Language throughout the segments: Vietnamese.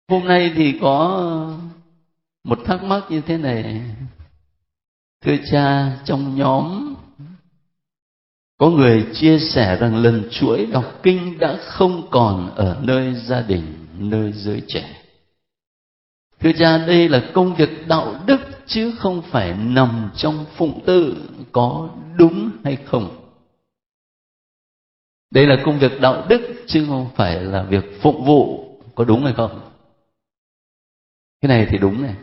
Hôm nay thì có một thắc mắc như thế này. Thưa cha, trong nhóm có người chia sẻ rằng lần chuỗi đọc kinh đã không còn ở nơi gia đình, nơi giới trẻ. Thưa cha, đây là công việc đạo đức chứ không phải nằm trong phụng tự, có đúng hay không? Đây là công việc đạo đức chứ không phải là việc phụng vụ, có đúng hay không? Cái này thì đúng này.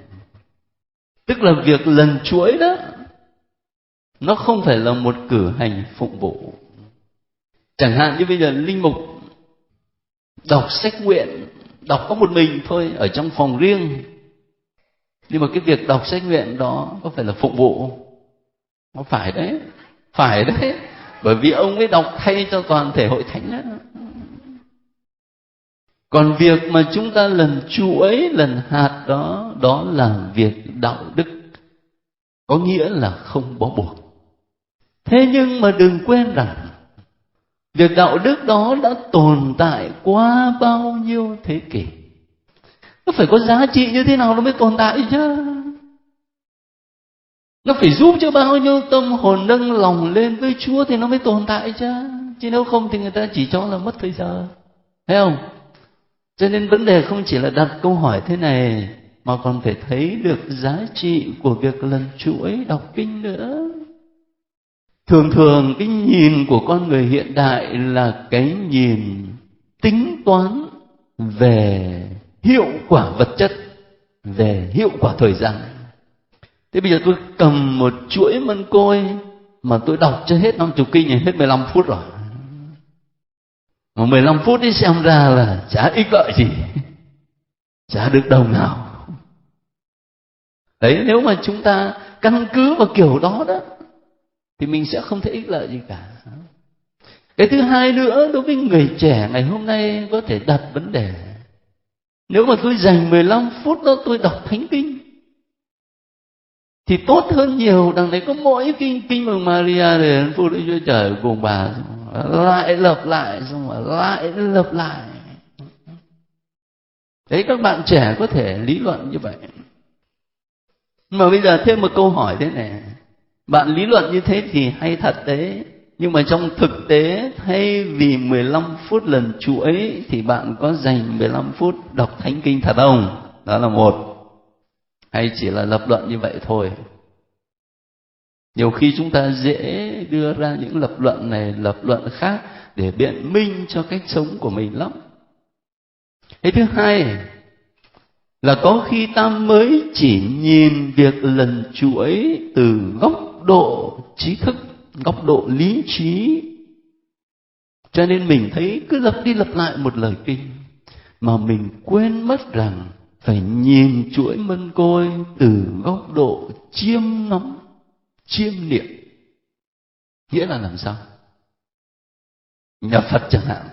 Tức là việc lần chuỗi đó, nó không phải là một cử hành phụng vụ. Chẳng hạn như bây giờ linh mục đọc sách nguyện, đọc có một mình thôi ở trong phòng riêng. Nhưng mà cái việc đọc sách nguyện đó có phải là phụng vụ? Nó phải đấy. Phải đấy. Bởi vì ông ấy đọc thay cho toàn thể hội thánh đó. Còn việc mà chúng ta lần chuỗi, lần hạt đó, đó là việc đạo đức. Có nghĩa là không bó buộc. Thế nhưng mà đừng quên rằng việc đạo đức đó đã tồn tại qua bao nhiêu thế kỷ. Nó phải có giá trị như thế nào nó mới tồn tại chứ. Nó phải giúp cho bao nhiêu tâm hồn nâng lòng lên với Chúa thì nó mới tồn tại chứ. Chứ nếu không thì người ta chỉ cho là mất thời giờ. Thấy không? Cho nên vấn đề không chỉ là đặt câu hỏi thế này, mà còn phải thấy được giá trị của việc lần chuỗi đọc kinh nữa. Thường thường cái nhìn của con người hiện đại là cái nhìn tính toán về hiệu quả vật chất, về hiệu quả thời gian. Thế bây giờ tôi cầm một chuỗi mân côi mà tôi đọc cho hết 50 kinh thì hết 15 phút rồi. Mà 15 phút đi xem ra là chả ích lợi gì, chả được đồng nào. Đấy, nếu mà chúng ta căn cứ vào kiểu đó đó thì mình sẽ không thấy ích lợi gì cả. Cái thứ hai nữa, đối với người trẻ ngày hôm nay có thể đặt vấn đề: nếu mà tôi dành 15 phút đó tôi đọc thánh kinh thì tốt hơn nhiều. Đằng này có mỗi kinh mừng Maria để phụ nữ Chúa Trời cùng bà lại lặp lại, xong rồi lại lặp lại. Đấy, các bạn trẻ có thể lý luận như vậy. Mà bây giờ thêm một câu hỏi thế này: bạn lý luận như thế thì hay thật đấy, nhưng mà trong thực tế thay vì 15 phút lần chuỗi thì bạn có dành 15 phút đọc thánh kinh thật không? Đó là một. Hay chỉ là lập luận như vậy thôi? Nhiều khi chúng ta dễ đưa ra những lập luận này, lập luận khác để biện minh cho cách sống của mình lắm. Cái thứ hai là có khi ta mới chỉ nhìn việc lần chuỗi từ góc độ trí thức, góc độ lý trí, cho nên mình thấy cứ lặp đi lặp lại một lời kinh, mà mình quên mất rằng phải nhìn chuỗi mân côi từ góc độ chiêm ngắm, chiêm niệm. Nghĩa là làm sao? Nhà Phật chẳng hạn,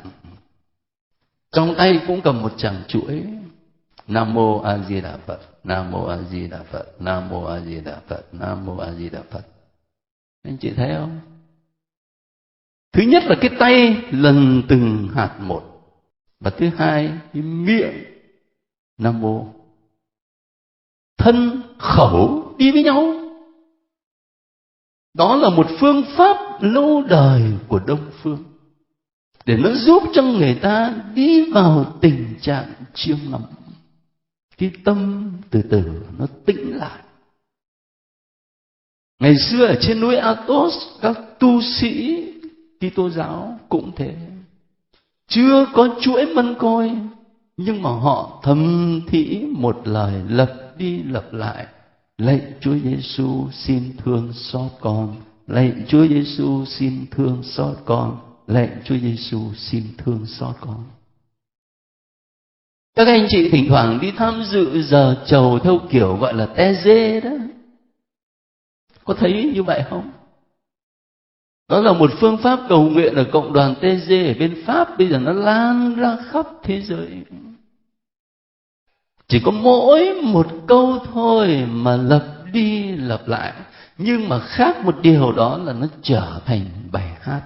trong tay cũng cầm một chàng chuỗi: Nam mô A Di Đà Phật, Nam mô A Di Đà Phật, Nam mô A Di Đà Phật, Nam mô A Di Đà Phật. Anh chị thấy không? Thứ nhất là cái tay lần từng hạt một, và thứ hai cái miệng Nam mô. Thân khẩu đi với nhau. Đó là một phương pháp lâu đời của Đông phương, để nó giúp cho người ta đi vào tình trạng chiêm ngắm. Cái tâm từ từ nó tĩnh lại. Ngày xưa ở trên núi Athos, các tu sĩ Kitô giáo cũng thế. Chưa có chuỗi mân côi, nhưng mà họ thầm thỉ một lời lặp đi lặp lại: lạy Chúa Giêsu xin thương xót con, lạy Chúa Giêsu xin thương xót con, lạy Chúa Giêsu xin thương xót con. Các anh chị thỉnh thoảng đi tham dự giờ chầu theo kiểu gọi là TG đó, có thấy như vậy không? Đó là một phương pháp cầu nguyện ở cộng đoàn TG ở bên Pháp, bây giờ nó lan ra khắp thế giới. Chỉ có mỗi một câu thôi mà lặp đi lặp lại, nhưng mà khác một điều đó là nó trở thành bài hát.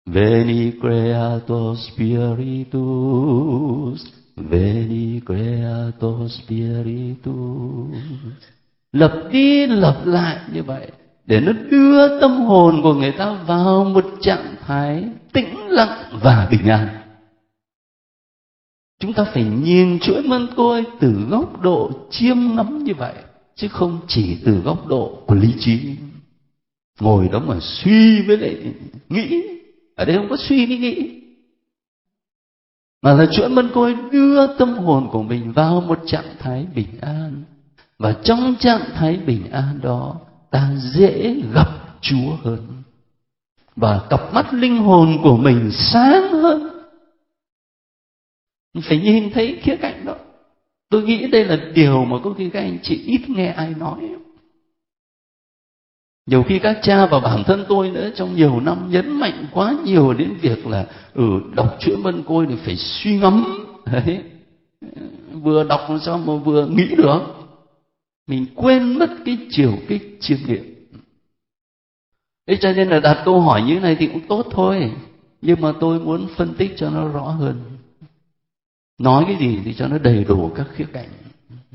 Veni Creator Spiritus Veni Creator Spiritus. Lặp đi lặp lại như vậy để nó đưa tâm hồn của người ta vào một trạng thái tĩnh lặng và bình an. Chúng ta phải nhìn chuỗi mân côi từ góc độ chiêm ngắm như vậy, chứ không chỉ từ góc độ của lý trí. Ngồi đó mà suy với lại nghĩ. Ở đây không có suy nghĩ, mà là chuỗi mân côi đưa tâm hồn của mình vào một trạng thái bình an. Và trong trạng thái bình an đó, ta dễ gặp Chúa hơn, và cặp mắt linh hồn của mình sáng hơn. Phải nhìn thấy khía cạnh đó. Tôi nghĩ đây là điều mà có khi các anh chị ít nghe ai nói. Nhiều khi các cha và bản thân tôi nữa trong nhiều năm nhấn mạnh quá nhiều đến việc là đọc chuỗi mân côi thì phải suy ngẫm. Đấy. Vừa đọc làm sao mà vừa nghĩ được. Mình quên mất cái chiều kích chiêm nghiệm. Thế cho nên là đặt câu hỏi như thế này thì cũng tốt thôi, nhưng mà tôi muốn phân tích cho nó rõ hơn. Nói cái gì thì cho nó đầy đủ các khía cạnh,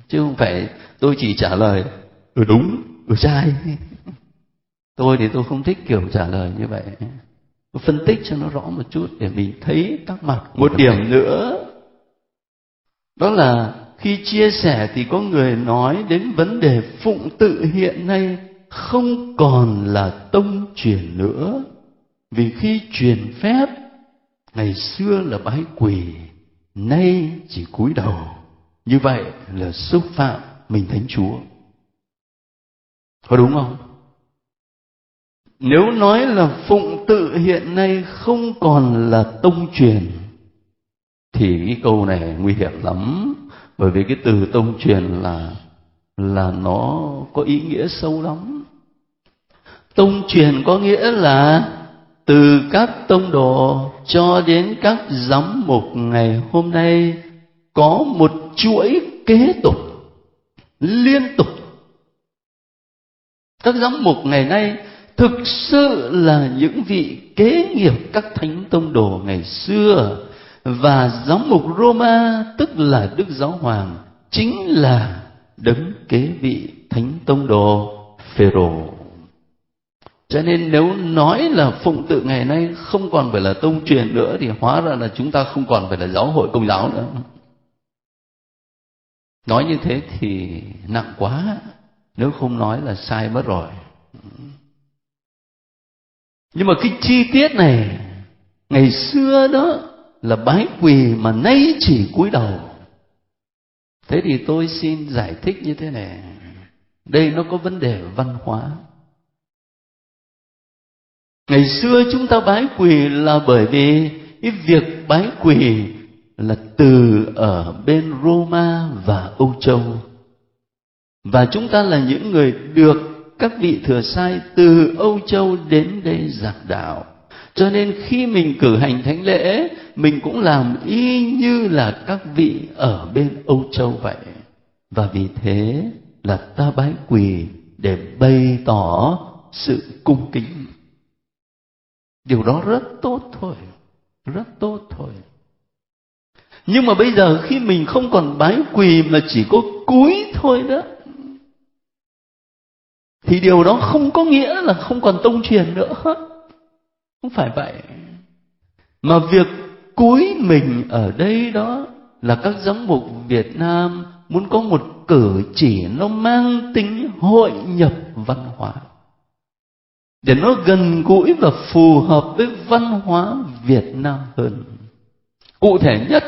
chứ không phải tôi chỉ trả lời đúng, sai. Tôi thì tôi không thích kiểu trả lời như vậy. Tôi phân tích cho nó rõ một chút để mình thấy các mặt. Một điểm nữa, đó là khi chia sẻ thì có người nói đến vấn đề phụng tự hiện nay không còn là tông truyền nữa. Vì khi truyền phép, ngày xưa là bái quỳ, nay chỉ cúi đầu. Như vậy là xúc phạm mình Thánh Chúa. Có đúng không? Nếu nói là phụng tự hiện nay không còn là tông truyền, thì cái câu này nguy hiểm lắm. Bởi vì cái từ tông truyền là nó có ý nghĩa sâu lắm. Tông truyền có nghĩa là từ các tông đồ cho đến các giám mục ngày hôm nay có một chuỗi kế tục liên tục. Các giám mục ngày nay thực sự là những vị kế nghiệp các thánh tông đồ ngày xưa, và giám mục Roma tức là Đức Giáo Hoàng chính là đấng kế vị thánh tông đồ Phêrô. Cho nên nếu nói là phụng tự ngày nay không còn phải là tông truyền nữa thì hóa ra là chúng ta không còn phải là giáo hội Công giáo nữa. Nói như thế thì nặng quá, nếu không nói là sai mất rồi. Nhưng mà cái chi tiết này, ngày xưa đó là bái quỳ mà nay chỉ cúi đầu. Thế thì tôi xin giải thích như thế này. Đây nó có vấn đề văn hóa. Ngày xưa chúng ta bái quỳ là bởi vì cái việc bái quỳ là từ ở bên Roma và Âu Châu. Và chúng ta là những người được các vị thừa sai từ Âu Châu đến đây giảng đạo. Cho nên khi mình cử hành thánh lễ, mình cũng làm y như là các vị ở bên Âu Châu vậy. Và vì thế là ta bái quỳ để bày tỏ sự cung kính. Điều đó rất tốt thôi, rất tốt thôi. Nhưng mà bây giờ khi mình không còn bái quỳ mà chỉ có cúi thôi đó, thì điều đó không có nghĩa là không còn tông truyền nữa. Không phải vậy. Mà việc cúi mình ở đây đó là các giám mục Việt Nam muốn có một cử chỉ nó mang tính hội nhập văn hóa, để nó gần gũi và phù hợp với văn hóa Việt Nam hơn. Cụ thể nhất,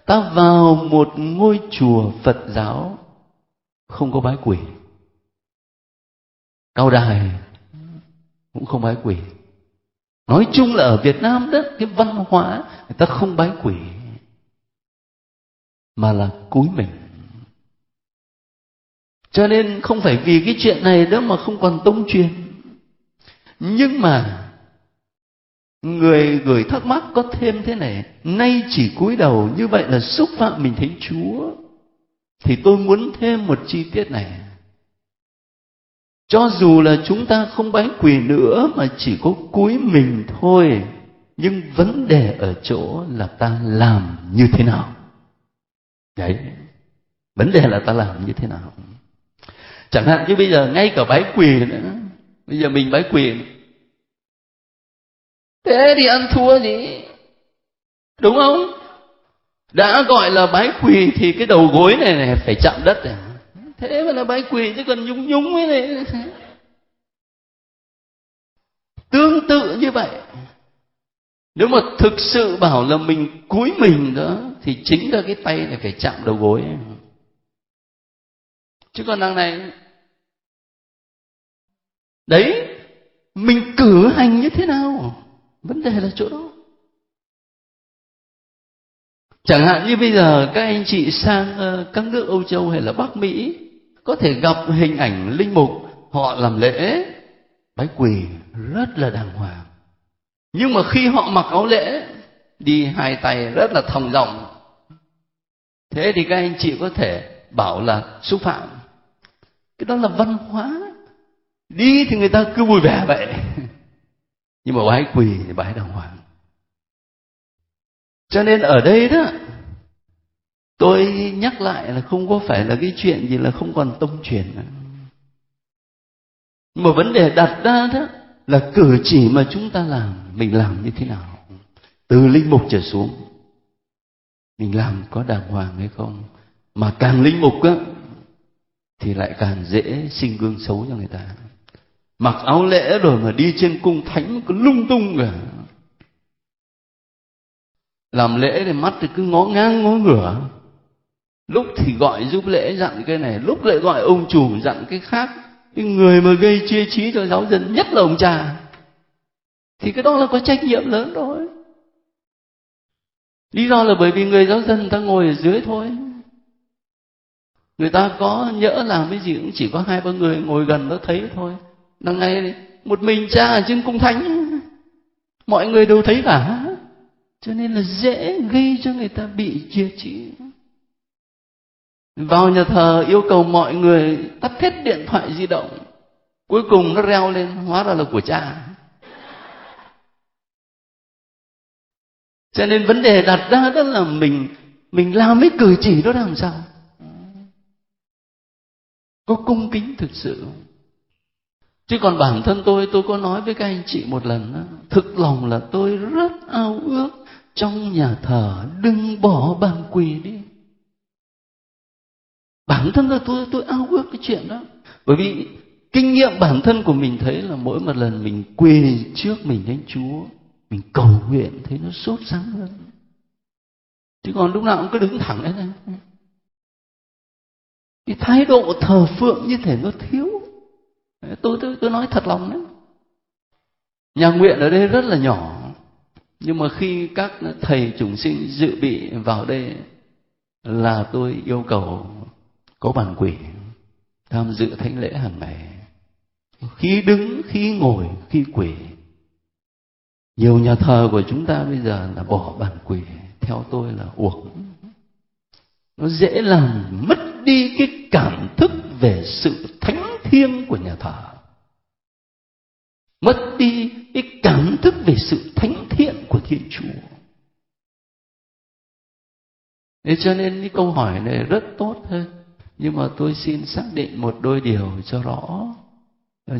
ta vào một ngôi chùa Phật giáo không có bái quỳ, Cao Đài cũng không bái quỳ. Nói chung là ở Việt Nam đó, cái văn hóa người ta không bái quỳ mà là cúi mình. Cho nên không phải vì cái chuyện này đó mà không còn tông truyền. Nhưng mà người gửi thắc mắc có thêm thế này: nay chỉ cúi đầu, như vậy là xúc phạm mình Thánh Chúa. Thì tôi muốn thêm một chi tiết này. Cho dù là chúng ta không bái quỳ nữa mà chỉ có cúi mình thôi, nhưng vấn đề ở chỗ là ta làm như thế nào. Đấy, vấn đề là ta làm như thế nào. Chẳng hạn như bây giờ ngay cả bái quỳ nữa, bây giờ mình bái quỳ, thế thì ăn thua gì, đúng không? Đã gọi là bái quỳ thì cái đầu gối này phải chạm đất này. Thế mà là bái quỳ chứ còn nhúng nhúng ấy này. Tương tự như vậy, nếu mà thực sự bảo là mình cúi mình đó thì chính là cái tay này phải chạm đầu gối. Chứ còn đằng này, đấy, mình cử hành như thế nào, vấn đề là chỗ đó. Chẳng hạn như bây giờ các anh chị sang các nước Âu Châu hay là Bắc Mỹ, có thể gặp hình ảnh linh mục họ làm lễ bái quỳ rất là đàng hoàng, nhưng mà khi họ mặc áo lễ đi hai tay rất là thòng dòng, thế thì các anh chị có thể bảo là xúc phạm. Cái đó là văn hóa, đi thì người ta cứ vui vẻ vậy, nhưng mà bái quỳ thì bái đàng hoàng. Cho nên ở đây đó, tôi nhắc lại là không có phải là cái chuyện gì là không còn tông truyền nữa. Mà vấn đề đặt ra đó là cử chỉ mà chúng ta làm, mình làm như thế nào, từ linh mục trở xuống, mình làm có đàng hoàng hay không. Mà càng linh mục á thì lại càng dễ sinh gương xấu cho người ta. Mặc áo lễ rồi mà đi trên cung thánh cứ lung tung cả, làm lễ thì mắt thì cứ ngó ngang ngó ngửa, lúc thì gọi giúp lễ dặn cái này, lúc lại gọi ông chủ dặn cái khác. Cái người mà gây chia trí cho giáo dân, nhất là ông cha, thì cái đó là có trách nhiệm lớn rồi. Lý do là bởi vì người giáo dân người ta ngồi ở dưới thôi, người ta có nhỡ làm cái gì cũng chỉ có 2-3 người ngồi gần đó thấy thôi. Đằng này một mình cha ở trên cung thánh, mọi người đều thấy cả, cho nên là dễ gây cho người ta bị chia trí. Vào nhà thờ yêu cầu mọi người tắt hết điện thoại di động, cuối cùng nó reo lên hóa ra là của cha. Cho nên vấn đề đặt ra đó là mình làm cái cử chỉ đó làm sao có cung kính thực sự. Chứ còn bản thân tôi có nói với các anh chị một lần đó, thực lòng là tôi rất ao ước trong nhà thờ đừng bỏ bàn quỳ đi. Bản thân là tôi ao ước cái chuyện đó. Bởi vì kinh nghiệm bản thân của mình thấy là mỗi một lần mình quỳ trước mình Thánh Chúa, mình cầu nguyện thấy nó sốt sắng hơn. Chứ còn lúc nào cũng cứ đứng thẳng đấy này, cái thái độ thờ phượng như thể nó thiếu. Tôi nói thật lòng đấy. Nhà nguyện ở đây rất là nhỏ, nhưng mà khi các thầy chủng sinh dự bị vào đây là tôi yêu cầu có bàn quỳ, tham dự thánh lễ hàng ngày, khi đứng, khi ngồi, khi quỳ. Nhiều nhà thờ của chúng ta bây giờ là bỏ bàn quỳ, theo tôi là uổng. Nó dễ làm mất đi cái cảm thức về sự thánh thiêng của nhà thờ, mất đi cái cảm thức về sự thánh thiện của Thiên Chúa. Thế cho nên cái câu hỏi này rất tốt hơn, nhưng mà tôi xin xác định một đôi điều cho rõ.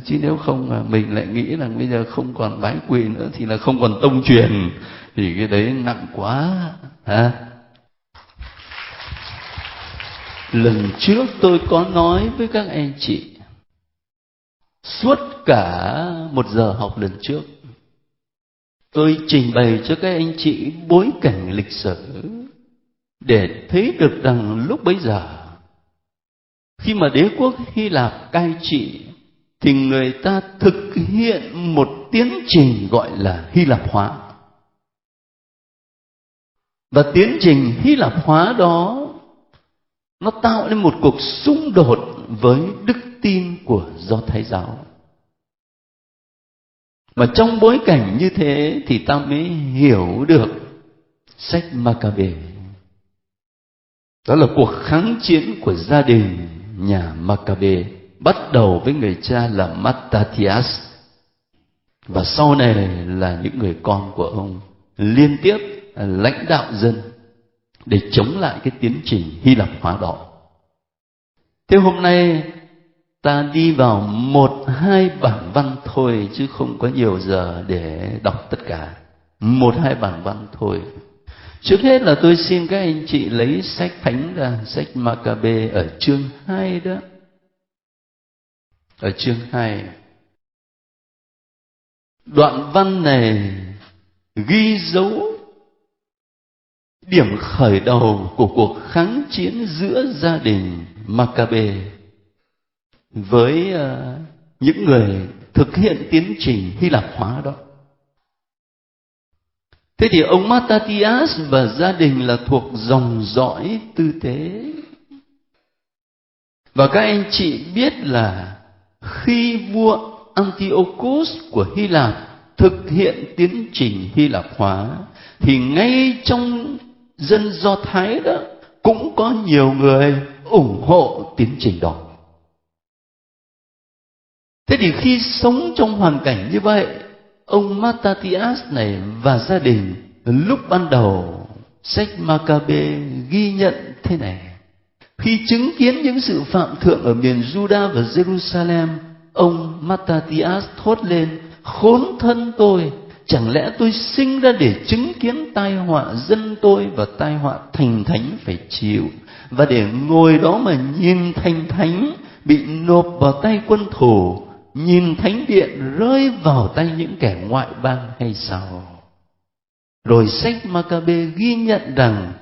Chứ nếu không mà mình lại nghĩ là bây giờ không còn bái quỳ nữa thì là không còn tông truyền, thì cái đấy nặng quá hả? Lần trước tôi có nói với các anh chị, suốt cả 1 giờ học lần trước, tôi trình bày cho các anh chị bối cảnh lịch sử để thấy được rằng lúc bấy giờ, khi mà đế quốc Hy Lạp cai trị, thì người ta thực hiện một tiến trình gọi là Hy Lạp hóa. Và tiến trình Hy Lạp hóa đó nó tạo nên một cuộc xung đột với đức tin của Do Thái giáo. Mà trong bối cảnh như thế thì ta mới hiểu được sách Ma-ca-bê. Đó là cuộc kháng chiến của gia đình nhà Ma-ca-bê, bắt đầu với người cha là Mattathias, và sau này là những người con của ông liên tiếp lãnh đạo dân để chống lại cái tiến trình Hy Lạp hóa đó. Thế hôm nay ta đi vào 1-2 bản văn thôi, chứ không có nhiều giờ để đọc tất cả. 1-2 bản văn thôi. Trước hết là tôi xin các anh chị lấy sách thánh ra, sách Ma-ca-bê ở chương 2 đó. Ở chương 2. Đoạn văn này ghi dấu điểm khởi đầu của cuộc kháng chiến giữa gia đình Ma-ca-bê với những người thực hiện tiến trình Hy Lạp hóa đó. Thế thì ông Mattathias và gia đình là thuộc dòng dõi tư tế. Và các anh chị biết là khi vua Antiochus của Hy Lạp thực hiện tiến trình Hy Lạp hóa, thì ngay trong dân Do Thái đó cũng có nhiều người ủng hộ tiến trình đó. Thế thì khi sống trong hoàn cảnh như vậy, ông Mattathias này và gia đình lúc ban đầu, sách Ma-ca-bê ghi nhận thế này: khi chứng kiến những sự phạm thượng ở miền Juda và Jerusalem, ông Mattathias thốt lên: khốn thân tôi, chẳng lẽ tôi sinh ra để chứng kiến tai họa dân tôi và tai họa thành thánh phải chịu, và để ngồi đó mà nhìn thành thánh bị nộp vào tay quân thù, nhìn thánh điện rơi vào tay những kẻ ngoại bang hay sao? Rồi sách Ma-ca-bê ghi nhận rằng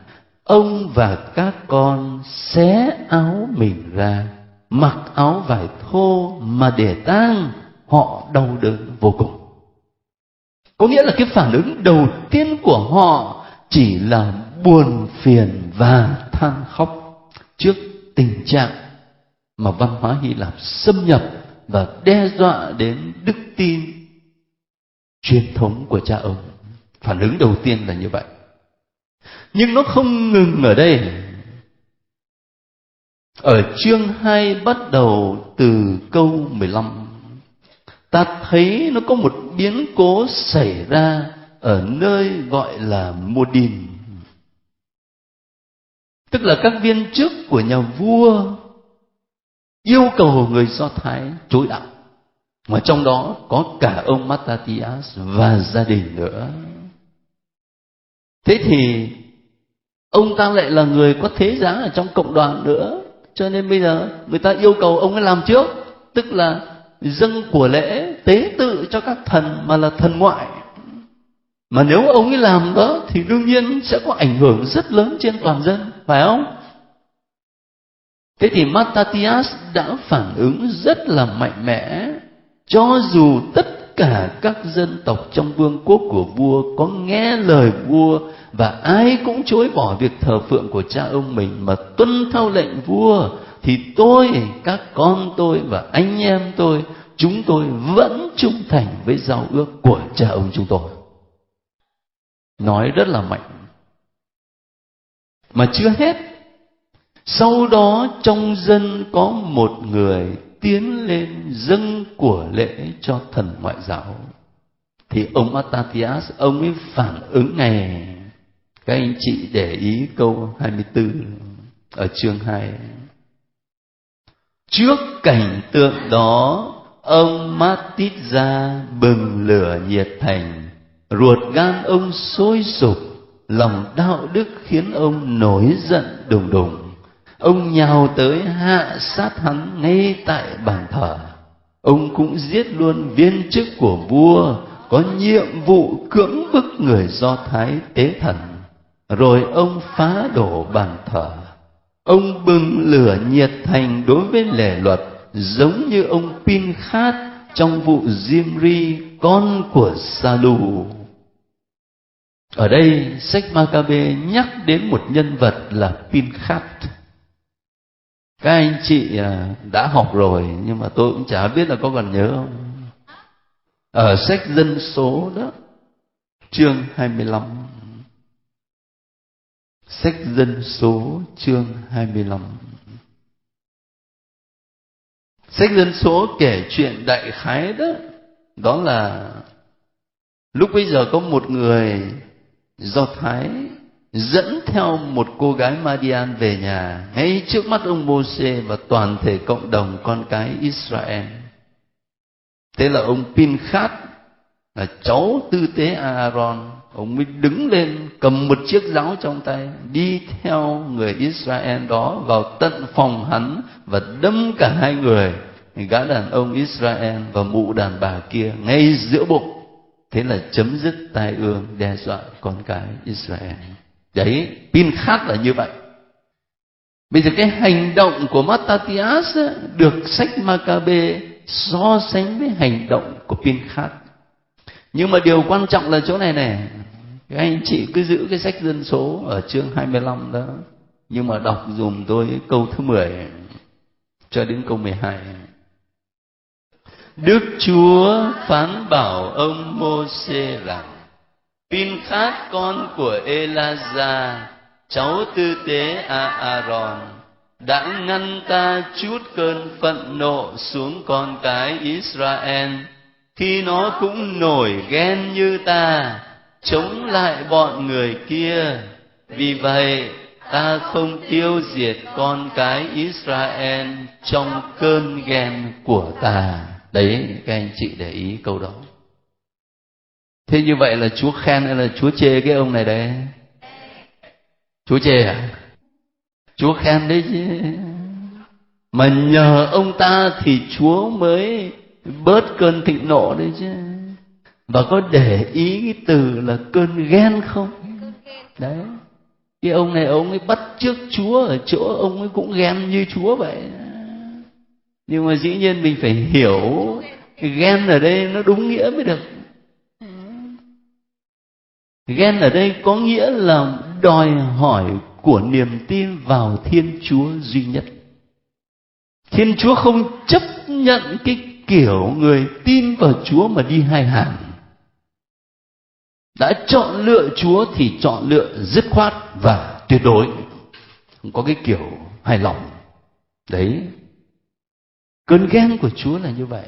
ông và các con xé áo mình ra, mặc áo vải thô mà để tang, họ đau đớn vô cùng. Có nghĩa là cái phản ứng đầu tiên của họ chỉ là buồn phiền và than khóc trước tình trạng mà văn hóa Hy Lạp xâm nhập và đe dọa đến đức tin truyền thống của cha ông. Phản ứng đầu tiên là như vậy. Nhưng nó không ngừng ở đây. Ở chương 2 bắt đầu từ câu 15, ta thấy nó có một biến cố xảy ra ở nơi gọi là Modin. Tức là các viên chức của nhà vua yêu cầu người Do Thái chối đạo, mà trong đó có cả ông Mattathias và gia đình nữa. Thế thì ông ta lại là người có thế giá ở trong cộng đoàn nữa, cho nên bây giờ người ta yêu cầu ông ấy làm trước, tức là dâng của lễ tế tự cho các thần mà là thần ngoại. Mà nếu ông ấy làm đó thì đương nhiên sẽ có ảnh hưởng rất lớn trên toàn dân, phải không? Thế thì Mattathias đã phản ứng rất là mạnh mẽ, cho dù tất cả các dân tộc trong vương quốc của vua có nghe lời vua và ai cũng chối bỏ việc thờ phượng của cha ông mình mà tuân theo lệnh vua, thì tôi, các con tôi và anh em tôi, chúng tôi vẫn trung thành với giao ước của cha ông chúng tôi. Nói rất là mạnh. Mà chưa hết, sau đó trong dân có một người tiến lên dâng của lễ cho thần ngoại giáo, thì ông Mattathias, ông ấy phản ứng ngay. Các anh chị để ý câu 24 ở chương 2. Trước cảnh tượng đó, ông Mattathias bừng lửa nhiệt thành, ruột gan ông sôi sục, lòng đạo đức khiến ông nổi giận đùng đùng. Ông nhào tới hạ sát hắn ngay tại bàn thờ. Ông cũng giết luôn viên chức của vua có nhiệm vụ cưỡng bức người Do Thái tế thần. Rồi ông phá đổ bàn thờ. Ông bừng lửa nhiệt thành đối với lề luật, giống như ông Pinchas trong vụ Zimri, con của Sa-lu. Ở đây sách Ma-ca-bê nhắc đến một nhân vật là Pinchas. Các anh chị đã học rồi, nhưng mà tôi cũng chả biết là có còn nhớ không. Ở sách Dân số đó, chương 25. Sách Dân số chương 25. Sách Dân số kể chuyện đại khái đó. Đó là lúc bây giờ có một người Do Thái dẫn theo một cô gái Madian về nhà ngay trước mắt ông Mô-sê và toàn thể cộng đồng con cái Israel. Thế là ông Pin-khát là cháu tư tế Aaron, ông mới đứng lên cầm một chiếc giáo trong tay, đi theo người Israel đó vào tận phòng hắn và đâm cả hai người, gã đàn ông Israel và mụ đàn bà kia ngay giữa bụng. Thế là chấm dứt tai ương đe dọa con cái Israel. Đấy, Pin-khát là như vậy. Bây giờ cái hành động của Mattathias được sách Ma-ca-bê so sánh với hành động của Pin-khát. Nhưng mà điều quan trọng là chỗ này này, các anh chị cứ giữ cái sách Dân Số ở chương 25 đó, nhưng mà đọc dùm tôi câu thứ 10 cho đến câu 12. Đức Chúa phán bảo ông Mô-sê rằng: Pin-khát con của Ê-la-gia, cháu tư tế A-a-ron, đã ngăn ta trút cơn phẫn nộ xuống con cái Israel, khi nó cũng nổi ghen như ta, chống lại bọn người kia. Vì vậy ta không tiêu diệt con cái Israel trong cơn ghen của ta. Đấy, các anh chị để ý câu đó. Thế như vậy là Chúa khen hay là Chúa chê cái ông này đấy? Chúa chê à? Chúa khen đấy chứ. Mà nhờ ông ta thì Chúa mới bớt cơn thịnh nộ đấy chứ. Và có để ý cái từ là cơn ghen không? Đấy, cái ông này ông ấy bắt chước Chúa ở chỗ ông ấy cũng ghen như Chúa vậy. Nhưng mà dĩ nhiên mình phải hiểu cái ghen ở đây nó đúng nghĩa mới được. Ghen ở đây có nghĩa là đòi hỏi của niềm tin vào Thiên Chúa duy nhất. Thiên Chúa không chấp nhận cái kiểu người tin vào Chúa mà đi hai hàng. Đã chọn lựa Chúa thì chọn lựa dứt khoát và tuyệt đối, không có cái kiểu hài lòng. Đấy, cơn ghen của Chúa là như vậy.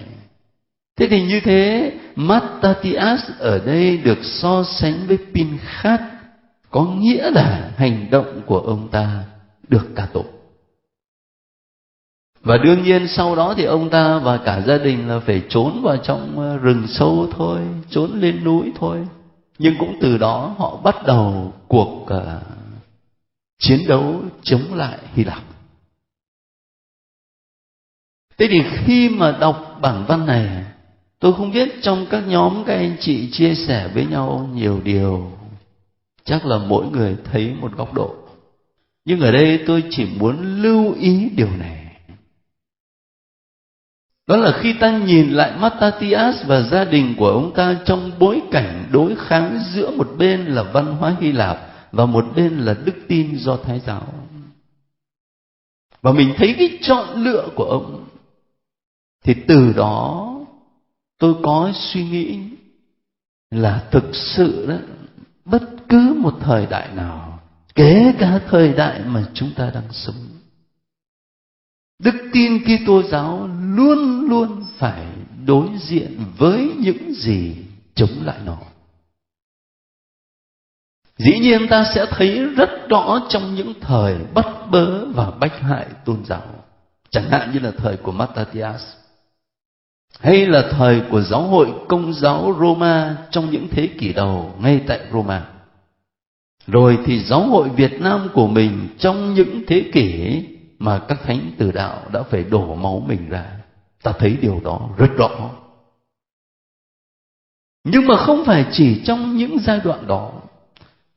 Thế thì như thế, Mattathias ở đây được so sánh với Pin-khát, có nghĩa là hành động của ông ta được cả tội. Và đương nhiên sau đó thì ông ta và cả gia đình là phải trốn vào trong rừng sâu thôi, trốn lên núi thôi. Nhưng cũng từ đó họ bắt đầu cuộc chiến đấu chống lại Hy Lạp. Thế thì khi mà đọc bản văn này, tôi không biết trong các nhóm các anh chị chia sẻ với nhau nhiều điều, chắc là mỗi người thấy một góc độ. Nhưng ở đây tôi chỉ muốn lưu ý điều này. Đó là khi ta nhìn lại Mattathias và gia đình của ông ta trong bối cảnh đối kháng giữa một bên là văn hóa Hy Lạp và một bên là đức tin Do Thái giáo. Và mình thấy cái chọn lựa của ông, thì từ đó tôi có suy nghĩ là thực sự đó, bất cứ một thời đại nào, kể cả thời đại mà chúng ta đang sống, đức tin Kitô giáo luôn luôn phải đối diện với những gì chống lại nó. Dĩ nhiên ta sẽ thấy rất rõ trong những thời bắt bớ và bách hại tôn giáo, chẳng hạn như là thời của Mattathias, hay là thời của giáo hội Công giáo Roma trong những thế kỷ đầu ngay tại Roma. Rồi thì giáo hội Việt Nam của mình trong những thế kỷ mà các thánh tử đạo đã phải đổ máu mình ra. Ta thấy điều đó rất rõ. Nhưng mà không phải chỉ trong những giai đoạn đó,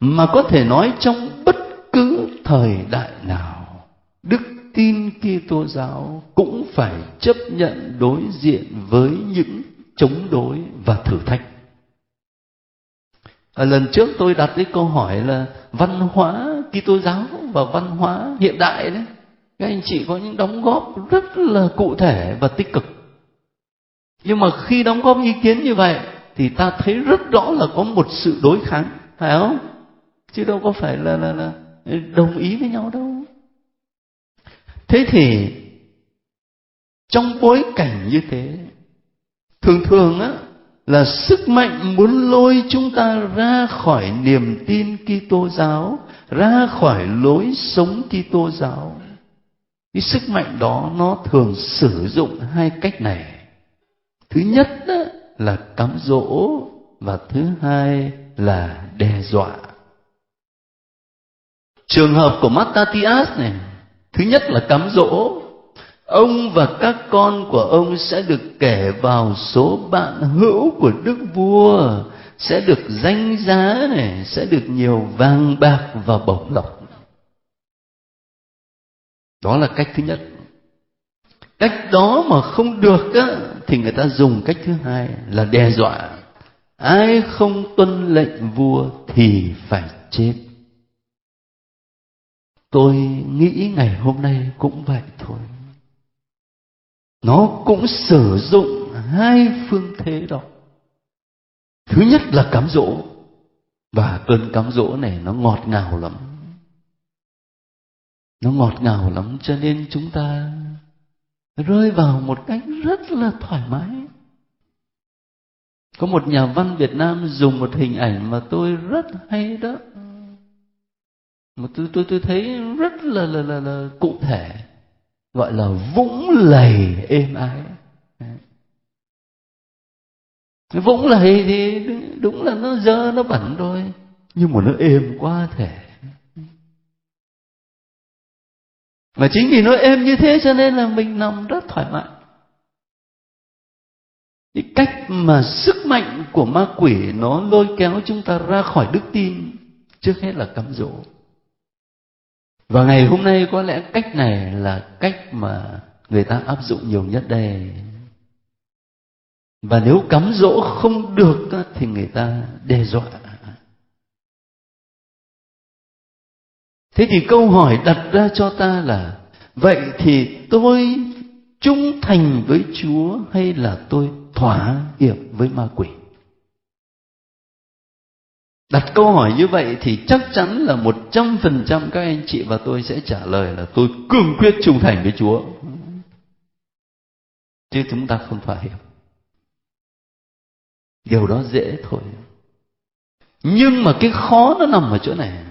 mà có thể nói trong bất cứ thời đại nào, đức tin Kitô giáo cũng phải chấp nhận đối diện với những chống đối và thử thách. Lần trước tôi đặt cái câu hỏi là văn hóa Kitô giáo và văn hóa hiện đại đấy, các anh chị có những đóng góp rất là cụ thể và tích cực. Nhưng mà khi đóng góp ý kiến như vậy thì ta thấy rất rõ là có một sự đối kháng, phải không? Chứ đâu có phải là đồng ý với nhau đâu. Thế thì trong bối cảnh như thế, thường thường á, là sức mạnh muốn lôi chúng ta ra khỏi niềm tin Kitô giáo ra khỏi lối sống Kitô giáo. Cái sức mạnh đó nó thường sử dụng hai cách này. Thứ nhất là cám dỗ, và thứ hai là đe dọa. Trường hợp của Mattathias này, thứ nhất là cám dỗ. Ông và các con của ông sẽ được kể vào số bạn hữu của đức vua, sẽ được danh giá này, sẽ được nhiều vàng bạc và bổng lộc. Đó là cách thứ nhất. Cách đó mà không được thì người ta dùng cách thứ hai là đe dọa. Ai không tuân lệnh vua thì phải chết. Tôi nghĩ ngày hôm nay cũng vậy thôi. Nó cũng sử dụng hai phương thế đó. Thứ nhất là cám dỗ, và cơn cám dỗ này nó ngọt ngào lắm. Nó ngọt ngào lắm, cho nên chúng ta rơi vào một cách rất là thoải mái. Có một nhà văn Việt Nam dùng một hình ảnh mà tôi rất hay đó, mà tôi thấy rất là cụ thể, gọi là vũng lầy êm ái. Cái vũng lầy thì đúng là nó dơ, nó bẩn thôi, nhưng mà nó êm quá thể. Mà chính vì nó êm như thế cho nên là mình nằm rất thoải mái. Cái cách mà sức mạnh của ma quỷ nó lôi kéo chúng ta ra khỏi đức tin, trước hết là cám dỗ. Và ngày hôm nay có lẽ cách này là cách mà người ta áp dụng nhiều nhất đây. Và nếu cám dỗ không được thì người ta đe dọa. Thế thì câu hỏi đặt ra cho ta là, vậy thì tôi trung thành với Chúa hay là tôi thỏa hiệp với ma quỷ? Đặt câu hỏi như vậy thì chắc chắn là 100% các anh chị và tôi sẽ trả lời là tôi cương quyết trung thành với Chúa, chứ chúng ta không thỏa hiệp. Điều đó dễ thôi. Nhưng mà cái khó nó nằm ở chỗ này.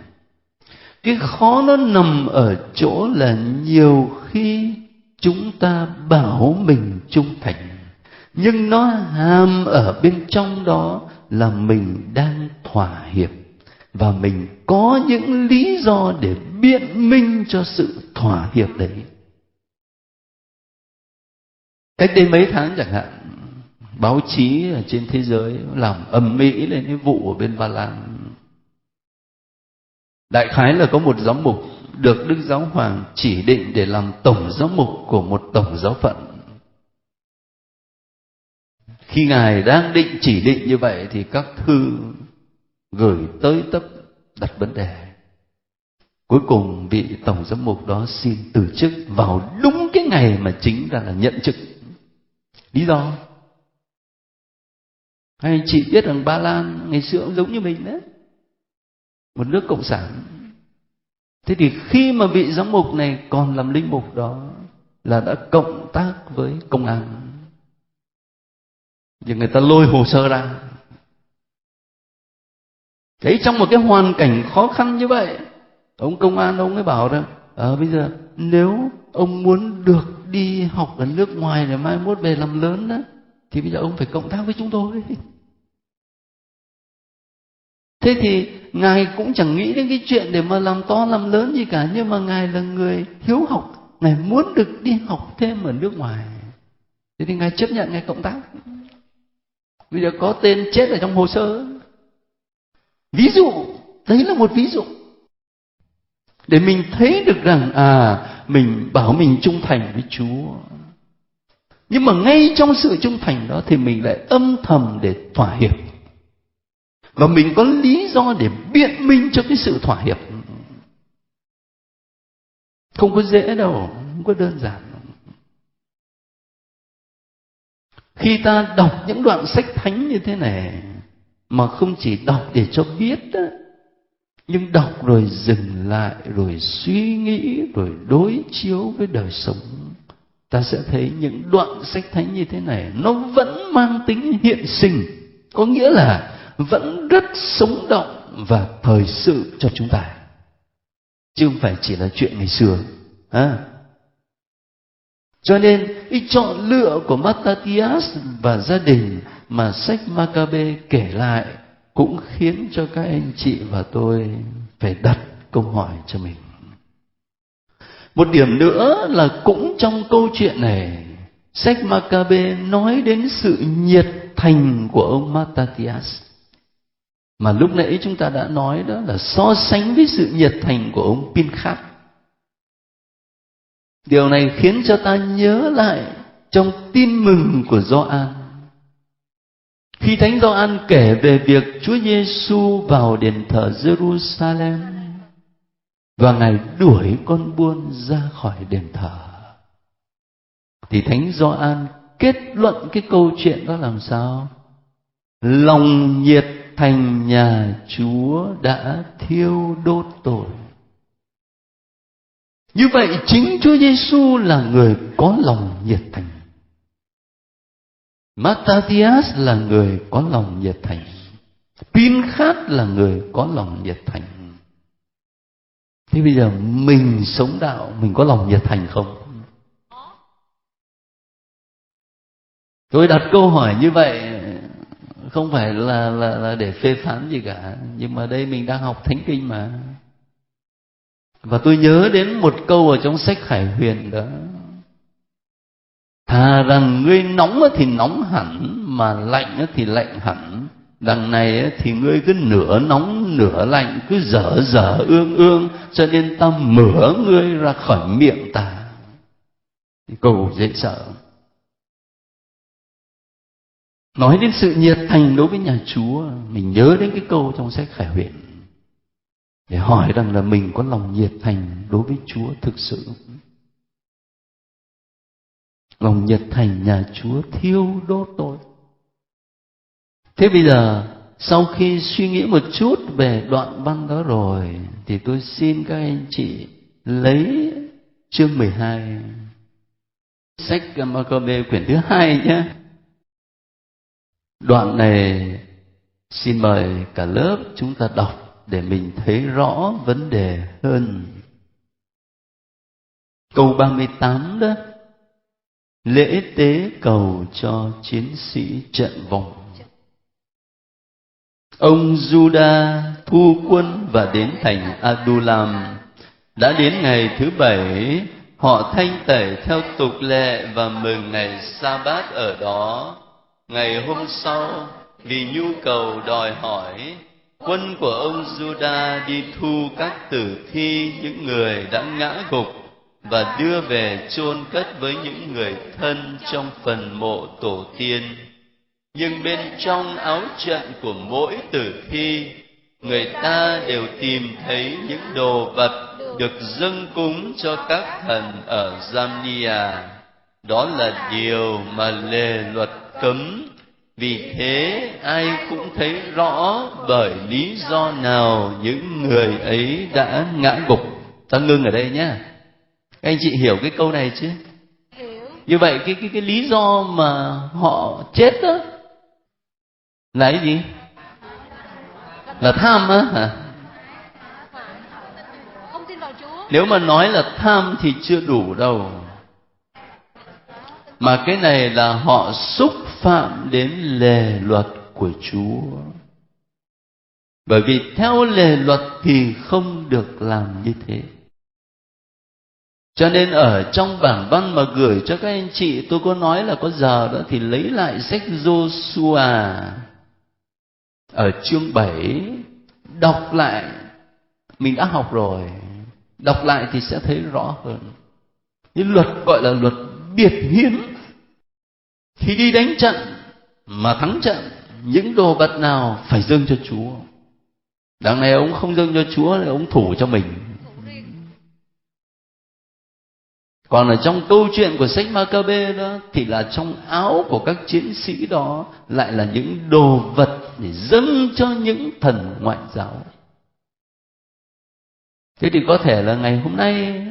Cái khó nó nằm ở chỗ là nhiều khi chúng ta bảo mình trung thành, nhưng nó hàm ở bên trong đó là mình đang thỏa hiệp, và mình có những lý do để biện minh cho sự thỏa hiệp đấy. Cách đây mấy tháng chẳng hạn, báo chí ở trên thế giới làm ầm ĩ lên cái vụ ở bên Ba Lan. Đại khái là có một giám mục được Đức Giáo Hoàng chỉ định để làm tổng giám mục của một tổng giáo phận. Khi Ngài đang định chỉ định như vậy thì các thư gửi tới tấp đặt vấn đề. Cuối cùng vị tổng giám mục đó xin từ chức vào đúng cái ngày mà chính ra là nhận chức. Lý do? Hai anh chị biết rằng Ba Lan ngày xưa cũng giống như mình đấy, một nước cộng sản. Thế thì khi mà vị giám mục này còn làm linh mục đó là đã cộng tác với công an, thì người ta lôi hồ sơ ra. Đấy, trong một cái hoàn cảnh khó khăn như vậy, ông công an ông ấy bảo rằng bây giờ nếu ông muốn được đi học ở nước ngoài để mai mốt về làm lớn đó, thì bây giờ ông phải cộng tác với chúng tôi. Thế thì Ngài cũng chẳng nghĩ đến cái chuyện để mà làm to làm lớn gì cả, nhưng mà Ngài là người hiếu học, Ngài muốn được đi học thêm ở nước ngoài. Thế thì Ngài chấp nhận Ngài cộng tác. Bây giờ có tên chết ở trong hồ sơ. Ví dụ, đấy là một ví dụ để mình thấy được rằng mình bảo mình trung thành với Chúa, nhưng mà ngay trong sự trung thành đó thì mình lại âm thầm để thỏa hiệp, và mình có lý do để biện minh cho cái sự thỏa hiệp. Không có dễ đâu, không có đơn giản. Khi ta đọc những đoạn sách thánh như thế này, mà không chỉ đọc để cho biết đó, nhưng đọc rồi dừng lại, rồi suy nghĩ, rồi đối chiếu với đời sống, ta sẽ thấy những đoạn sách thánh như thế này nó vẫn mang tính hiện sinh, có nghĩa là vẫn rất sống động và thời sự cho chúng ta. chứ không phải chỉ là chuyện ngày xưa. Cho nên cái chọn lựa của Mattathias và gia đình mà sách Ma-ca-bê kể lại cũng khiến cho các anh chị và tôi phải đặt câu hỏi cho mình. Một điểm nữa là cũng trong câu chuyện này, sách Ma-ca-bê nói đến sự nhiệt thành của ông Mattathias, mà lúc nãy chúng ta đã nói đó là so sánh với sự nhiệt thành của ông Pinchas. Điều này khiến cho ta nhớ lại trong tin mừng của Gioan. Khi Thánh Gioan kể về việc Chúa Giêsu vào đền thờ Jerusalem và Ngài đuổi con buôn ra khỏi đền thờ, thì Thánh Gioan kết luận cái câu chuyện đó làm sao? Lòng nhiệt thành nhà Chúa đã thiêu đốt tôi. Như vậy chính Chúa Giêsu là người có lòng nhiệt thành. Mattathias là người có lòng nhiệt thành. Pinchas là người có lòng nhiệt thành. Thế bây giờ mình sống đạo, mình có lòng nhiệt thành không? Tôi đặt câu hỏi như vậy không phải là để phê phán gì cả, nhưng mà đây mình đang học Thánh Kinh mà. Và tôi nhớ đến một câu ở trong sách Khải Huyền đó: thà rằng ngươi nóng thì nóng hẳn, mà lạnh thì lạnh hẳn. Đằng này thì ngươi cứ nửa nóng nửa lạnh, cứ dở dở ương ương, cho nên ta mở ngươi ra khỏi miệng ta. Câu dễ sợ. Nói đến sự nhiệt thành đối với nhà Chúa, mình nhớ đến cái câu trong sách Khải Huyền để hỏi rằng là mình có lòng nhiệt thành đối với Chúa thực sự. Lòng nhiệt thành nhà Chúa thiêu đốt tôi. Thế bây giờ sau khi suy nghĩ một chút về đoạn văn đó rồi, thì tôi xin các anh chị lấy chương 12 sách Ma-ca-bê quyển thứ 2 nhé. Đoạn này xin mời cả lớp chúng ta đọc để mình thấy rõ vấn đề hơn. Câu 38 đó: lễ tế cầu cho chiến sĩ trận vong. Ông Juda thu quân và đến thành Adullam. Đã đến ngày thứ 7, họ thanh tẩy theo tục lệ và mừng ngày Sa-bát ở đó. Ngày hôm sau, vì nhu cầu đòi hỏi, quân của ông Juda đi thu các tử thi những người đã ngã gục và đưa về chôn cất với những người thân trong phần mộ tổ tiên. Nhưng bên trong áo trận của mỗi tử thi, người ta đều tìm thấy những đồ vật được dâng cúng cho các thần ở Giam-ni-a. Đó là điều mà lề luật cấm. Vì thế ai cũng thấy rõ bởi lý do nào những người ấy đã ngã gục. Ta ngưng ở đây nhé. Các anh chị hiểu cái câu này chứ? Hiểu. Như vậy cái lý do mà họ chết đó là cái gì? Là tham á hả? Không tin vào Chúa. Nếu mà nói là tham thì chưa đủ đâu. Mà cái này là họ xúc phạm đến lề luật của Chúa. Bởi vì theo lề luật thì không được làm như thế. Cho nên ở trong bản văn mà gửi cho các anh chị, tôi có nói là có giờ đó thì lấy lại sách Giô-su-a ở chương 7, đọc lại. Mình đã học rồi, đọc lại thì sẽ thấy rõ hơn. Cái luật gọi là luật biệt hiến. Khi đi đánh trận mà thắng trận, những đồ vật nào phải dâng cho Chúa. Đằng này ông không dâng cho Chúa thì ông thủ cho mình. Còn ở trong câu chuyện của sách Ma-ca-bê đó thì là trong áo của các chiến sĩ đó lại là những đồ vật để dâng cho những thần ngoại giáo. Thế thì có thể là ngày hôm nay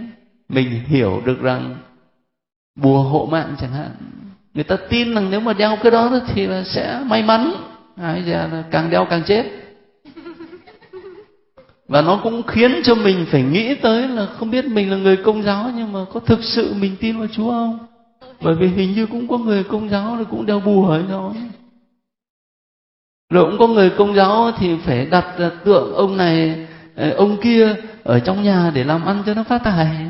mình hiểu được rằng bùa hộ mạng chẳng hạn, người ta tin rằng nếu mà đeo cái đó thì là sẽ may mắn, ai ra là càng đeo càng chết. Và nó cũng khiến cho mình phải nghĩ tới là không biết mình là người Công giáo nhưng mà có thực sự mình tin vào Chúa không? Bởi vì hình như cũng có người Công giáo là cũng đeo bùa hay sao? Rồi cũng có người Công giáo thì phải đặt tượng ông này, ông kia ở trong nhà để làm ăn cho nó phát tài.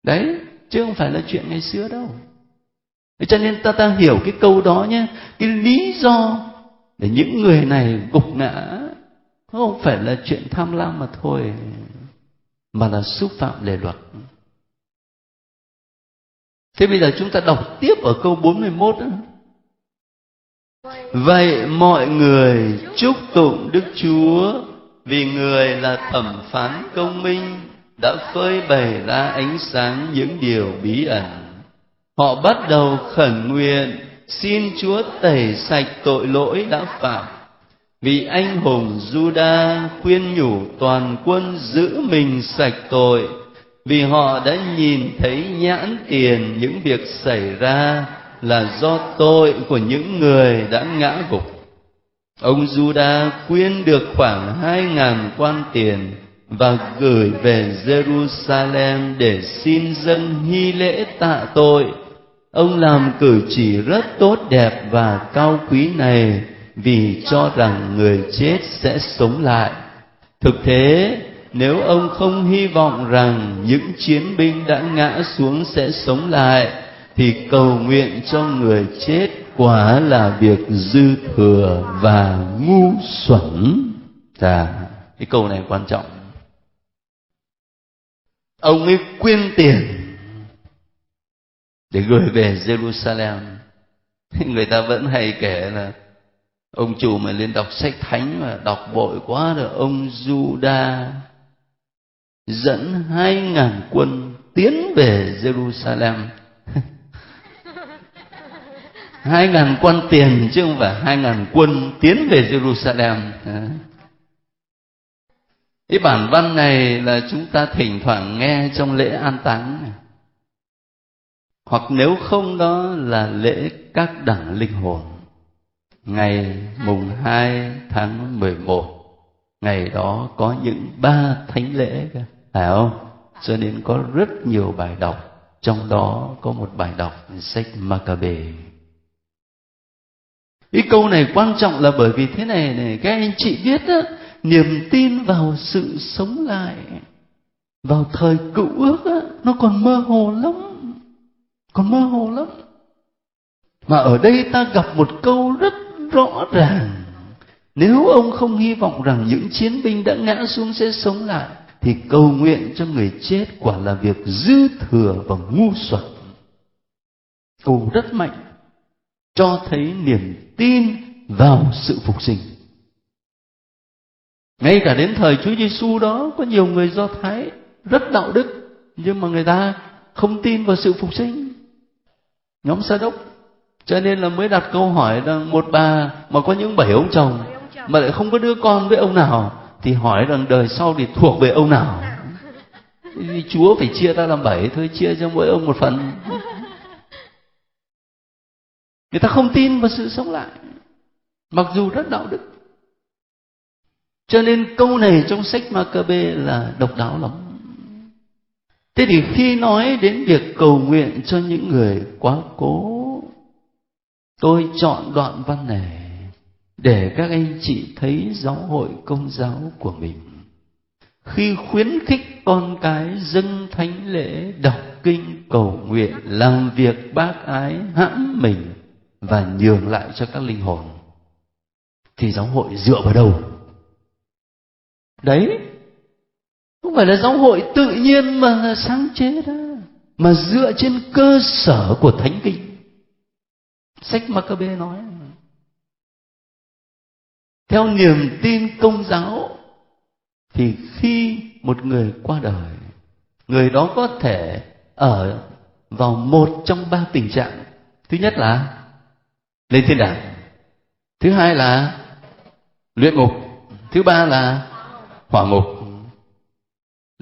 Đấy, chứ không phải là chuyện ngày xưa đâu. Thế cho nên ta hiểu cái câu đó nhé. Cái lý do để những người này gục ngã không phải là chuyện tham lam mà thôi, mà là xúc phạm lề luật. Thế bây giờ chúng ta đọc tiếp ở câu 41 đó. Vậy mọi người chúc tụng Đức Chúa, vì Người là thẩm phán công minh, đã phơi bày ra ánh sáng những điều bí ẩn. Họ bắt đầu khẩn nguyện xin Chúa tẩy sạch tội lỗi đã phạm. Vì anh hùng Giu-đa khuyên nhủ toàn quân giữ mình sạch tội, vì họ đã nhìn thấy nhãn tiền những việc xảy ra là do tội của những người đã ngã gục. Ông Giu-đa quyên được khoảng 2.000 quan tiền và gửi về Jerusalem để xin dâng hy lễ tạ tội. Ông làm cử chỉ rất tốt đẹp và cao quý này vì cho rằng người chết sẽ sống lại. Thực thế, nếu ông không hy vọng rằng những chiến binh đã ngã xuống sẽ sống lại, thì cầu nguyện cho người chết quả là việc dư thừa và ngu xuẩn. Cái câu này quan trọng. Ông ấy quyên tiền để gửi về Jerusalem. Người ta vẫn hay kể là ông chủ mà lên đọc sách thánh mà đọc bội quá rồi, ông Giu-đa dẫn 2.000 quân tiến về Jerusalem. 2.000 quan tiền chứ không phải 2.000 quân tiến về Jerusalem. Cái bản văn này là chúng ta thỉnh thoảng nghe trong lễ an táng này. Hoặc nếu không đó là lễ các đẳng linh hồn. Ngày mùng 2 tháng 11, ngày đó có những 3 thánh lễ, phải không? Cho nên có rất nhiều bài đọc, trong đó có một bài đọc sách Ma-ca-bê. Cái câu này quan trọng là bởi vì thế này, các anh chị biết á, niềm tin vào sự sống lại vào thời Cựu Ước á, nó còn mơ hồ lắm. Mà ở đây ta gặp một câu rất rõ ràng: nếu ông không hy vọng rằng những chiến binh đã ngã xuống sẽ sống lại, thì cầu nguyện cho người chết quả là việc dư thừa và ngu xuẩn. Câu rất mạnh, cho thấy niềm tin vào sự phục sinh. Ngay cả đến thời Chúa Giêsu đó, có nhiều người Do Thái rất đạo đức, nhưng mà người ta không tin vào sự phục sinh. Nhóm Sa Đốc, cho nên là mới đặt câu hỏi rằng một bà mà có những 7 ông chồng mà lại không có đứa con với ông nào, thì hỏi rằng đời sau thì thuộc về ông nào? Thì Chúa phải chia ta làm 7 thôi, chia cho mỗi ông một phần. Người ta không tin vào sự sống lại, mặc dù rất đạo đức. Cho nên câu này trong sách Ma-ca-bê là độc đáo lắm. Thế thì khi nói đến việc cầu nguyện cho những người quá cố, tôi chọn đoạn văn này để các anh chị thấy giáo hội Công giáo của mình khi khuyến khích con cái dâng thánh lễ, đọc kinh, cầu nguyện, làm việc bác ái, hãm mình và nhường lại cho các linh hồn, thì giáo hội dựa vào đâu? Đấy, không phải là giáo hội tự nhiên mà là sáng chế đó, mà dựa trên cơ sở của thánh kinh. Sách Ma-ca-bê nói, theo niềm tin Công giáo, thì khi một người qua đời, người đó có thể ở vào một trong 3 tình trạng. Thứ nhất là lên thiên đàng, thứ hai là luyện ngục, thứ ba là hỏa ngục.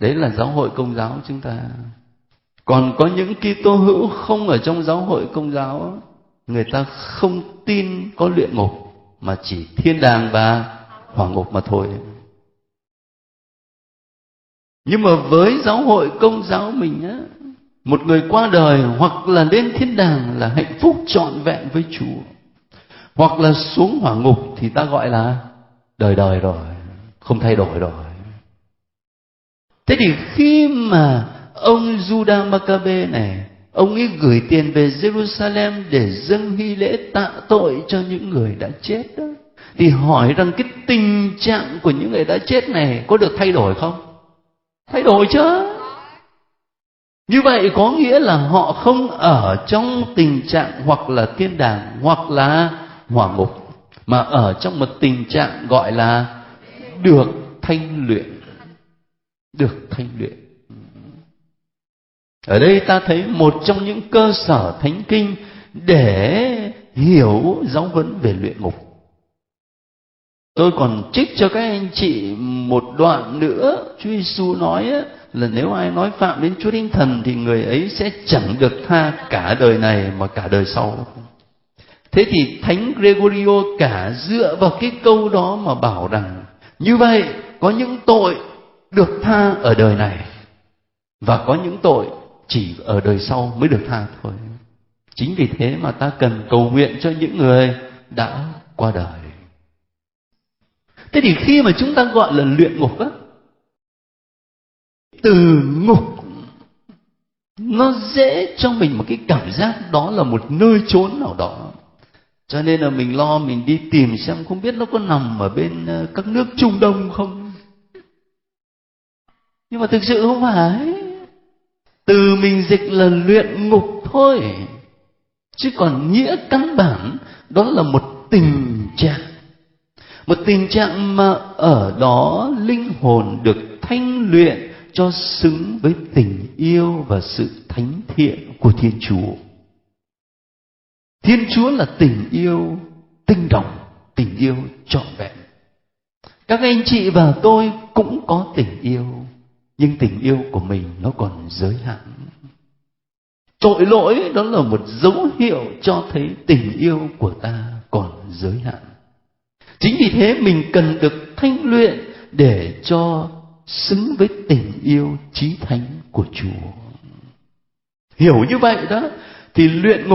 Đấy là giáo hội Công giáo chúng ta. Còn có những Kitô hữu không ở trong giáo hội Công giáo, người ta không tin có luyện ngục mà chỉ thiên đàng và hỏa ngục mà thôi. Nhưng mà với giáo hội Công giáo mình á, một người qua đời hoặc là lên thiên đàng là hạnh phúc trọn vẹn với Chúa, hoặc là xuống hỏa ngục thì ta gọi là đời đời rồi, không thay đổi rồi. Thế thì khi mà ông Judas Maccabe này, ông ấy gửi tiền về Jerusalem để dâng hy lễ tạ tội cho những người đã chết đó, thì hỏi rằng cái tình trạng của những người đã chết này có được thay đổi không? Thay đổi chứ. Như vậy có nghĩa là họ không ở trong tình trạng hoặc là thiên đàng hoặc là hỏa ngục, mà ở trong một tình trạng gọi là được thanh luyện. Được thanh luyện. Ở đây ta thấy một trong những cơ sở thánh kinh để hiểu giáo huấn về luyện ngục. Tôi còn trích cho các anh chị một đoạn nữa. Chúa Giêsu nói là nếu ai nói phạm đến Chúa Thánh Thần thì người ấy sẽ chẳng được tha cả đời này mà cả đời sau. Thế thì Thánh Gregorio cả dựa vào cái câu đó mà bảo rằng như vậy có những tội được tha ở đời này, và có những tội chỉ ở đời sau mới được tha thôi. Chính vì thế mà ta cần cầu nguyện cho những người đã qua đời. Thế thì khi mà chúng ta gọi là luyện ngục á, từ ngục nó dễ cho mình một cái cảm giác đó là một nơi chốn nào đó. Cho nên là mình lo mình đi tìm xem không biết nó có nằm ở bên các nước Trung Đông không. Nhưng mà thực sự không phải. Từ mình dịch là luyện ngục thôi, chứ còn nghĩa căn bản đó là một tình trạng. Một tình trạng mà ở đó linh hồn được thanh luyện cho xứng với tình yêu và sự thánh thiện của Thiên Chúa. Thiên Chúa là tình yêu tinh đồng, tình yêu trọn vẹn. Các anh chị và tôi cũng có tình yêu, nhưng tình yêu của mình nó còn giới hạn. Tội lỗi đó là một dấu hiệu cho thấy tình yêu của ta còn giới hạn. Chính vì thế mình cần được thanh luyện để cho xứng với tình yêu chí thánh của Chúa. Hiểu như vậy đó thì luyện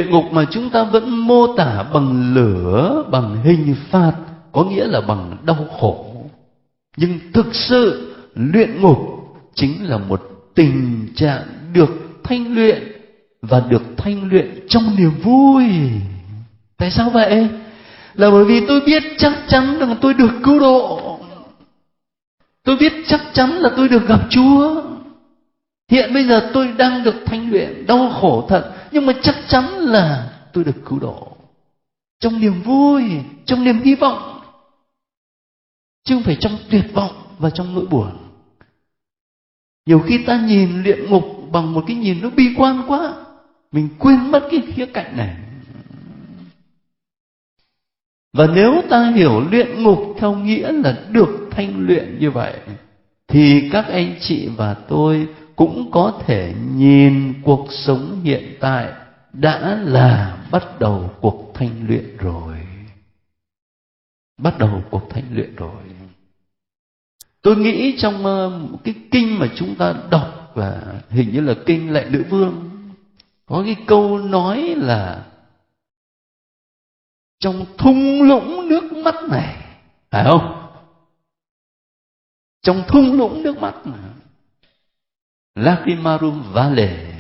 ngục mà chúng ta vẫn mô tả bằng lửa, bằng hình phạt, có nghĩa là bằng đau khổ. Nhưng thực sự luyện ngục chính là một tình trạng được thanh luyện, và được thanh luyện trong niềm vui. Tại sao vậy? Là bởi vì tôi biết chắc chắn rằng tôi được cứu độ. Tôi biết chắc chắn là tôi được gặp Chúa. Hiện bây giờ tôi đang được thanh luyện, đau khổ thật, nhưng mà chắc chắn là tôi được cứu độ. Trong niềm vui, trong niềm hy vọng, chứ không phải trong tuyệt vọng và trong nỗi buồn. Nhiều khi ta nhìn luyện ngục bằng một cái nhìn nó bi quan quá, mình quên mất cái khía cạnh này. Và nếu ta hiểu luyện ngục theo nghĩa là được thanh luyện như vậy, thì các anh chị và tôi cũng có thể nhìn cuộc sống hiện tại đã là bắt đầu cuộc thanh luyện rồi. Bắt đầu cuộc thanh luyện rồi. Tôi nghĩ trong cái kinh mà chúng ta đọc, và hình như là kinh Lạy Nữ Vương, có cái câu nói là trong thung lũng nước mắt này, phải không? Trong thung lũng nước mắt này, Lacrimarum Vale.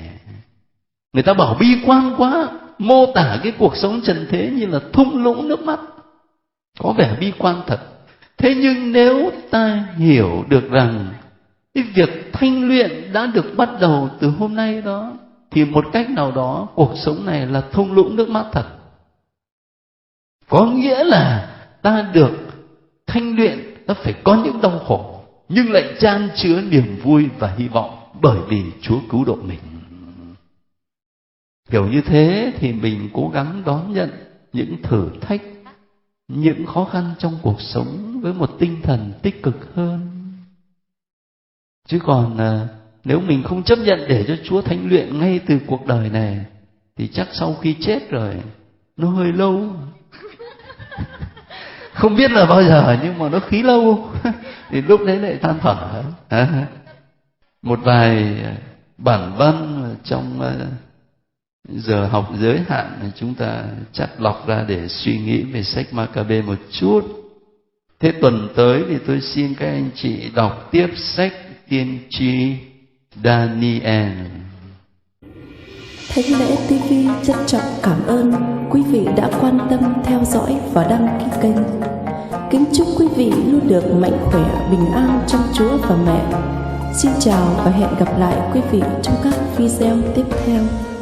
Người ta bảo bi quan quá, mô tả cái cuộc sống trần thế như là thung lũng nước mắt, có vẻ bi quan thật. Thế nhưng nếu ta hiểu được rằng cái việc thanh luyện đã được bắt đầu từ hôm nay đó, thì một cách nào đó cuộc sống này là thung lũng nước mắt thật. Có nghĩa là ta được thanh luyện, ta phải có những đau khổ, nhưng lại chan chứa niềm vui và hy vọng, bởi vì Chúa cứu độ mình. Hiểu như thế thì mình cố gắng đón nhận những thử thách, những khó khăn trong cuộc sống với một tinh thần tích cực hơn. Chứ còn nếu mình không chấp nhận để cho Chúa thanh luyện ngay từ cuộc đời này, thì chắc sau khi chết rồi nó hơi lâu. không biết là bao giờ, nhưng mà nó khí lâu thì lúc đấy lại than thở. Một vài bản văn trong giờ học giới hạn chúng ta chắt lọc ra để suy nghĩ về sách Ma-ca-bê một chút. Thế tuần tới thì tôi xin các anh chị đọc tiếp sách tiên tri Daniel. Thánh lễ TV trân trọng cảm ơn quý vị đã quan tâm theo dõi và đăng ký kênh. Kính chúc quý vị luôn được mạnh khỏe, bình an trong Chúa và Mẹ. Xin chào và hẹn gặp lại quý vị trong các video tiếp theo.